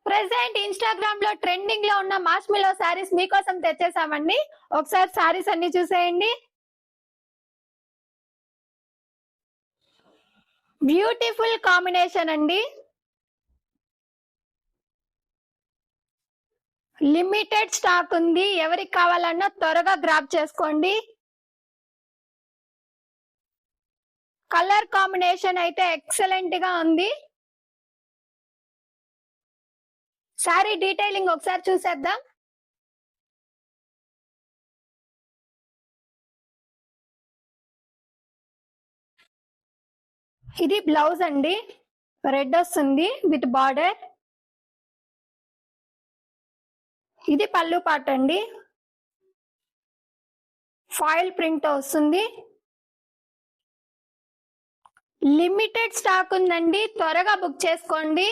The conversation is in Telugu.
ప్రెసెంట్ ఇన్స్టాగ్రామ్ లో ట్రెండింగ్ లో ఉన్న మాస్మిలో శారీస్ మీకోసం తెచ్చేసామండి. ఒకసారి శారీస్ అన్ని చూసేయండి. బ్యూటిఫుల్ కాంబినేషన్ అండి. లిమిటెడ్ స్టాక్ ఉంది. ఎవరికి కావాలన్నా త్వరగా గ్రాబ్ చేసుకోండి. కలర్ కాంబినేషన్ అయితే ఎక్సలెంట్ గా ఉంది. శారీ డీటెయిలింగ్ ఒకసారి చూసేద్దాం. ఇది బ్లౌజ్ అండి, రెడ్ వస్తుంది విత్ బార్డర్. ఇది పళ్ళు పార్ట్ అండి, ఫాయిల్ ప్రింట్ వస్తుంది. లిమిటెడ్ స్టాక్ ఉందండి, త్వరగా బుక్ చేసుకోండి.